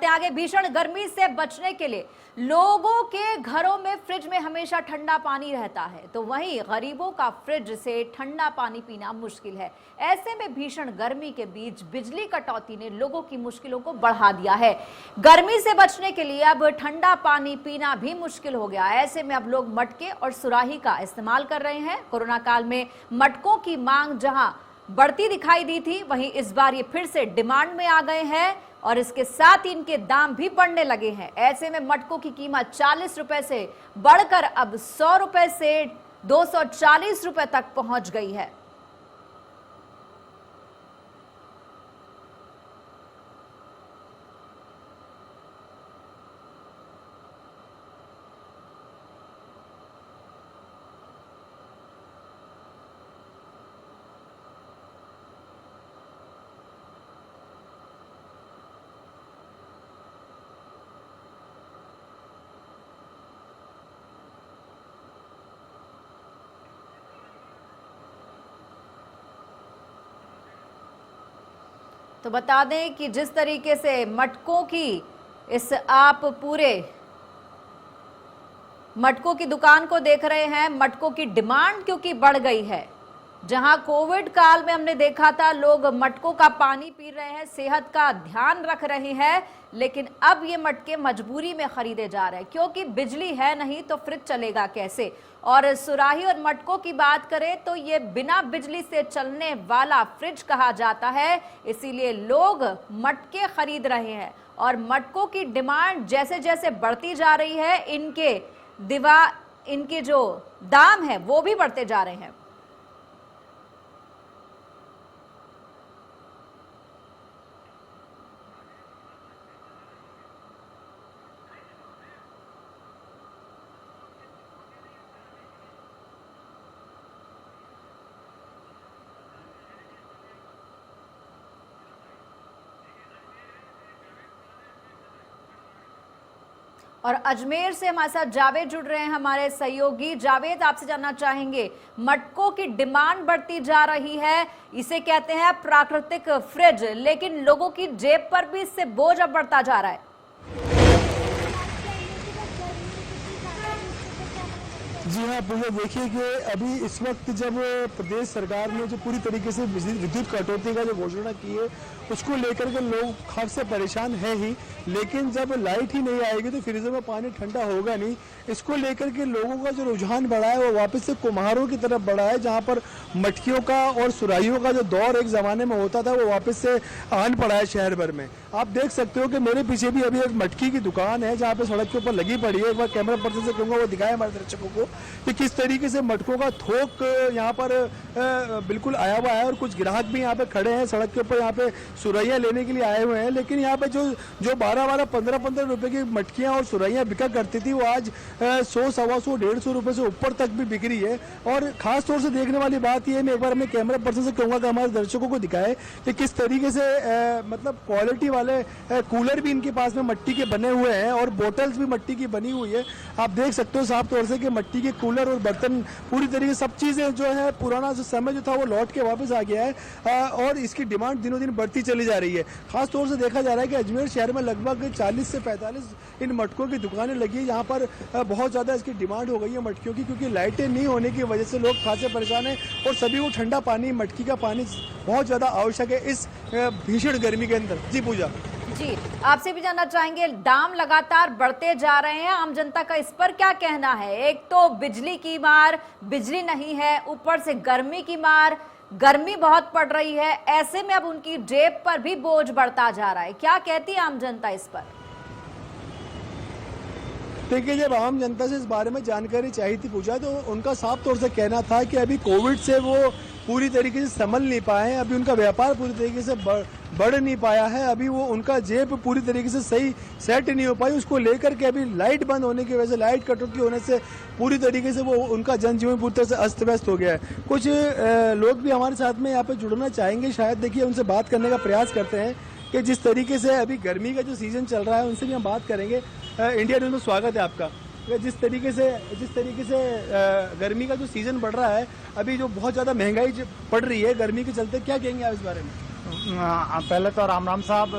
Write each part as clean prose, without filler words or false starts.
बढ़ते आगे। भीषण गर्मी से बचने के लिए लोगों के घरों में फ्रिज में हमेशा ठंडा पानी रहता है, तो वहीं गरीबों का फ्रिज से ठंडा पानी पीना मुश्किल है। ऐसे में भीषण गर्मी के बीच बिजली कटौती ने लोगों की मुश्किलों को बढ़ा दिया है। गर्मी से बचने के लिए अब ठंडा पानी पीना भी मुश्किल हो गया। ऐसे में अब लोग मटके और सुराही का इस्तेमाल कर रहे हैं। कोरोना काल में मटकों की मांग जहां बढ़ती दिखाई दी थी, वहीं इस बार ये फिर से डिमांड में आ गए हैं और इसके साथ ही इनके दाम भी बढ़ने लगे हैं। ऐसे में मटकों की कीमत 40 रुपए से बढ़कर अब 100 रुपए से 240 रुपए तक पहुंच गई है। तो बता दें कि जिस तरीके से मटकों की आप पूरे मटकों की दुकान को देख रहे हैं, मटकों की डिमांड क्योंकि बढ़ गई है। जहां कोविड काल में हमने देखा था लोग मटकों का पानी पी रहे हैं, सेहत का ध्यान रख रहे हैं, लेकिन अब ये मटके मजबूरी में खरीदे जा रहे हैं क्योंकि बिजली है नहीं तो फ्रिज चलेगा कैसे। और सुराही और मटकों की बात करें तो ये बिना बिजली से चलने वाला फ्रिज कहा जाता है, इसीलिए लोग मटके खरीद रहे हैं। और मटकों की डिमांड जैसे जैसे बढ़ती जा रही है, इनके जो दाम है वो भी बढ़ते जा रहे हैं। और अजमेर से हमारे साथ जावेद जुड़ रहे हैं, हमारे सहयोगी। जावेद, आपसे जानना चाहेंगे, मटकों की डिमांड बढ़ती जा रही है, इसे कहते हैं प्राकृतिक फ्रिज, लेकिन लोगों की जेब पर भी इससे बोझ अब बढ़ता जा रहा है। जी हाँ पूजा, देखिए कि अभी इस वक्त जब प्रदेश सरकार ने जो पूरी तरीके से विद्युत कटौती का जो घोषणा की है उसको लेकर के लोग खास से परेशान है ही, लेकिन जब लाइट ही नहीं आएगी तो फ्रिजों में पानी ठंडा होगा नहीं। इसको लेकर के लोगों का जो रुझान बढ़ा है वो वापस से कुम्हारों की तरफ बढ़ा है, जहाँ पर मटकियों का और सुराहियों का जो दौर एक ज़माने में होता था वो वापस से आन पड़ा है शहर भर में। आप देख सकते हो कि मेरे पीछे भी अभी एक मटकी की दुकान है जहाँ पे सड़क के ऊपर लगी पड़ी है। एक बार कैमरा पर्सन से कहूँगा वो दिखाए हमारे दर्शकों को कि किस तरीके से मटकों का थोक यहाँ पर बिल्कुल आया हुआ है और कुछ ग्राहक भी यहाँ पे खड़े हैं सड़क के ऊपर, यहाँ पे सुरैया लेने के लिए आए हुए हैं। लेकिन यहाँ पे जो 12-12, 15-15 रुपए की मटकियाँ और सुरैया बिका करती थी वो आज 100, 125, 150 रुपए से ऊपर तक भी बिक रही है। और खास तौर से देखने वाली बात यह, मैं एक बार अपने कैमरा पर्सन से कहूँगा कि हमारे दर्शकों को दिखाए कि किस तरीके से मतलब क्वालिटी वाले कूलर भी इनके पास में मिट्टी के बने हुए हैं और बोटल्स भी मिट्टी की बनी हुई है। आप देख सकते हो साफ तौर से कि मिट्टी के कूलर और बर्तन पूरी तरीके से सब चीज़ें जो है पुराना जो समय जो था वो लौट के वापस आ गया है और इसकी डिमांड दिनों दिन बढ़ती चली जा रही है। खास तौर से देखा जा रहा है कि अजमेर शहर में लगभग 40 से 45 इन मटकों की दुकानें लगी है, यहाँ पर बहुत ज़्यादा इसकी डिमांड हो गई है मटकियों की, क्योंकि लाइटें नहीं होने की वजह से लोग खासे परेशान हैं और सभी को ठंडा पानी, मटकी का पानी बहुत ज़्यादा आवश्यक है इस भीषण गर्मी के अंदर। जी पूजा जी, आपसे भी जानना चाहेंगे, दाम लगातार बढ़ते जा रहे हैं, आम जनता का इस पर क्या कहना है? एक तो बिजली की मार, बिजली नहीं है, ऊपर से गर्मी की मार, गर्मी बहुत पड़ रही है, ऐसे में अब उनकी जेब पर भी बोझ बढ़ता जा रहा है। क्या कहती है आम जनता इस पर? देखिए, जब आम जनता से इस बारे में जानकारी चाहिए थी पूजा, तो उनका साफ तौर से कहना था कि अभी कोविड से वो पूरी तरीके से संभल नहीं पाए हैं, अभी उनका व्यापार पूरी तरीके से बढ़ नहीं पाया है, अभी वो उनका जेब पूरी तरीके से सही सेट नहीं हो पाई। उसको लेकर के अभी लाइट बंद होने की वजह से, लाइट कटौती होने से पूरी तरीके से वो उनका जनजीवन पूरी तरह से अस्त व्यस्त हो गया है। कुछ लोग भी हमारे साथ में यहाँ पे जुड़ना चाहेंगे, शायद देखिए उनसे बात करने का प्रयास करते हैं कि जिस तरीके से अभी गर्मी का जो सीजन चल रहा है उनसे भी हम बात करेंगे। इंडिया न्यूज़ में स्वागत है आपका। जिस तरीके से गर्मी का जो सीज़न बढ़ रहा है, अभी जो बहुत ज़्यादा महंगाई पड़ रही है गर्मी के चलते, क्या कहेंगे आप इस बारे में? पहले तो राम राम साहब,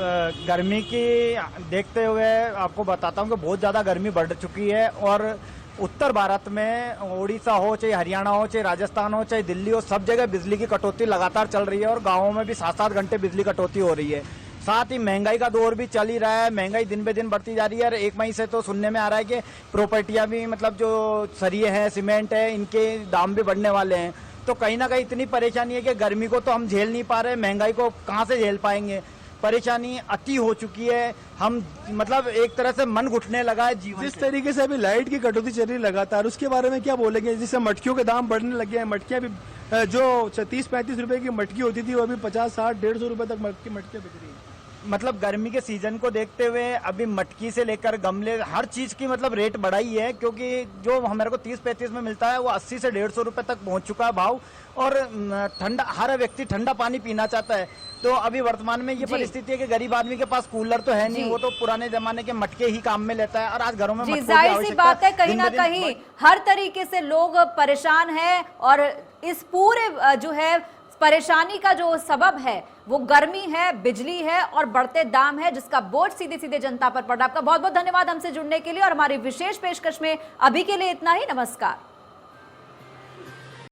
गर्मी की देखते हुए आपको बताता हूँ कि बहुत ज़्यादा गर्मी बढ़ चुकी है और उत्तर भारत में उड़ीसा हो, चाहे हरियाणा हो, चाहे राजस्थान हो, चाहे दिल्ली हो, सब जगह बिजली की कटौती लगातार चल रही है और गाँवों में भी 7-7 घंटे बिजली कटौती हो रही है। साथ ही महंगाई का दौर भी चल ही रहा है, महंगाई दिन बे दिन बढ़ती जा रही है और 1 मई से तो सुनने में आ रहा है कि प्रॉपर्टियां भी, मतलब जो सरिये हैं, सीमेंट है, इनके दाम भी बढ़ने वाले हैं। तो कहीं ना कहीं इतनी परेशानी है कि गर्मी को तो हम झेल नहीं पा रहे, महंगाई को कहाँ से झेल पाएंगे। परेशानी अति हो चुकी है, हम मतलब एक तरह से मन घुटने लगा है जीवन जिस से। तरीके से अभी लाइट की कटौती चल रही है लगातार, उसके बारे में क्या बोलेंगे? जिससे मटकियों के दाम बढ़ने लगे हैं, मटकियां भी जो 30-35 रुपए की मटकी होती थी वो अभी 50-60-150 रुपए तक मटकियां बिक रही है। मतलब गर्मी के सीजन को देखते हुए अभी मटकी से लेकर गमले, हर चीज की मतलब रेट बढ़ाई है, क्योंकि जो हमारे को 30-35 में मिलता है वो 80 से 150 रुपए तक पहुंच चुका है भाव। और ठंडा, हर व्यक्ति ठंडा पानी पीना चाहता है। तो अभी वर्तमान में ये जी। परिस्थिति है कि गरीब आदमी के पास कूलर तो है नहीं, जी। वो तो पुराने जमाने के मटके ही काम में लेता है और आज घरों में जी, मटकों की जाहिर सी आवश्यकता बात है, कहीं दिन ना ब दिन कहीं हर तरीके से लोग परेशान हैं और इस पूरे जो है परेशानी का जो सबब है वो गर्मी है, बिजली है और बढ़ते दाम है, जिसका बोझ सीधे सीधे जनता पर पड़ रहा है। आपका बहुत बहुत धन्यवाद हमसे जुड़ने के लिए और हमारी विशेष पेशकश में अभी के लिए इतना ही। नमस्कार।